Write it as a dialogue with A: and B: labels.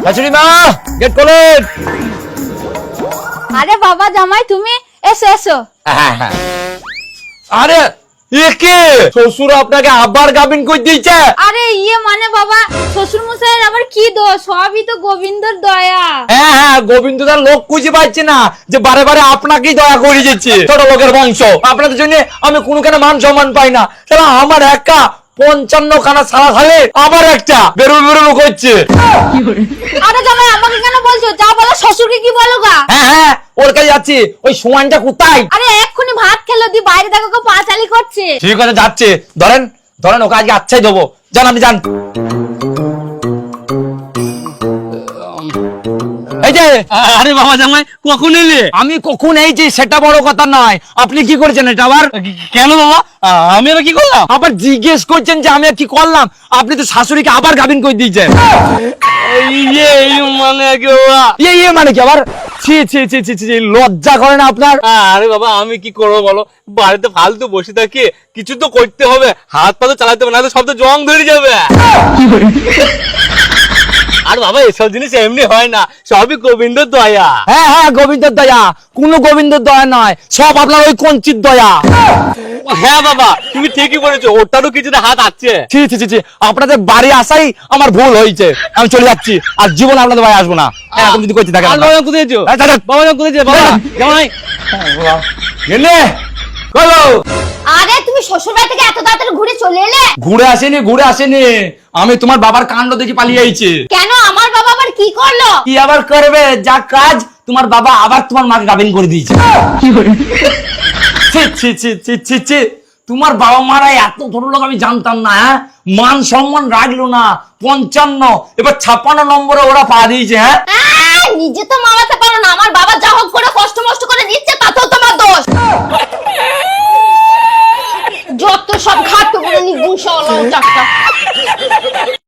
A: শাশুড়ি মা, গেট খোলেন।
B: আরে বাবা জামাই তুমি এসো এসো।
A: আরে একে শ্বশুর আপনাকে আবার গাবিন করে দিয়েছে।
B: আরে মানে বাবা শ্বশুর মশাইয়ের আবার কি দোষ, সবই তো গোবিন্দর দয়া।
A: হ্যাঁ, গোবিন্দ দার লোক খুঁজে পাচ্ছে না যে বারে বারে আপনাকেই দয়া করে যাচ্ছে। ছোট লোকের বংশ, আপনাদের জন্য আমি কোনো কেন মান সম্মান পাই না। তাহলে আমার একা 55 খানা সারা খালে আবার একটা বেরোবে বেরোবে করছে।
B: আরে জামাই আমাকে কেন বলছো, যা বলো শ্বশুরকে কি বলো গা।
A: হ্যাঁ, ওর কাছে যাচ্ছি। ওই সোয়ানটা কোথায়?
B: আরে এক্ষুনি ভাত খেলো দি, বাইরে দেখো কেউ পাঁচালি করছে।
A: ঠিক আছে, যাচ্ছে। ধরেন ধরেন, ওকে আজকে আচ্ছাই দেবো। যান, আপনি যান। এই যে,
C: আরে বাবা জামাই কখন এলে?
A: আমি কখন এইছি সেটা বড় কথা নয়, আপনি কি করেছেন এটা আবার?
C: কেন বাবা, আমি আবার কি করলাম?
A: আবার জিজ্ঞেস করছেন যে আমি কি করলাম? আপনি তো শাশুড়িকে আবার গাবিন করে দিয়েছেন।
C: মানে কি বাবা?
A: মানে কি আবার? ছি ছি ছি ছি ছি, লজ্জা করে না আপনার?
C: আরে বাবা আমি কি করবো বলো, বাড়িতে ফালতু বসে থাকি, কিছু তো করতে হবে, হাত পা তো চালাতে হবে, না তো সব তো জং ধরে যাবে। আর বাবা এসব জিনিস এমনি হয় না, সবই গোবিন্দর দয়া।
A: হ্যাঁ, গোবিন্দর দয়া। কোনো গোবিন্দর দয়া নয়, সব আপনার ওই কঞ্চির দয়া।
C: হ্যাঁ বাবা তুমি ঠিকই বলেছো, ওটারও কিছুটা হাত আছে।
A: ছি ছি ছি ছি, আপনাদের বাড়ি আসাই আমার ভুল হয়েছে। আমি চলে যাচ্ছি, আর জীবন আপনাদের বাড়ি আসবো না এখন যদি করতে থাকেন।
C: আর বাবা কোথায় যেছো? বাবা কোথায় যে বাবা জামাই
A: গেলে বলো।
B: আরে তুমি শ্বশুর বাড়ি থেকে এত তাড়াতাড়ি ঘুরে চলে এলে?
A: ঘুরে আসেনি, আমি তোমার বাবার কাণ্ড দেখে পালিয়ে আইছি।
B: কেন, আমার বাবা আবার কি করলো?
A: কি আবার করবে, যা কাজ তোমার বাবা আবার তোমার মাকে গাবিন করে দিয়েছে। ছি ছি ছি ছি ছি ছি, তোমার বাবা মারা এত ছোট লোক আমি জানতাম না। হ্যাঁ, মান সম্মান রাখলো না। 55 এবার 56 নম্বরে ওরা পা দিয়েছে। হ্যাঁ,
B: নিজে তো মামাতে পারো না, আমার বাবা যা হোক করে কষ্ট মষ্ট করে দিচ্ছে তাতেও তোমার দোষ। যত সব ঘাট করে নিগুণ চাকটা।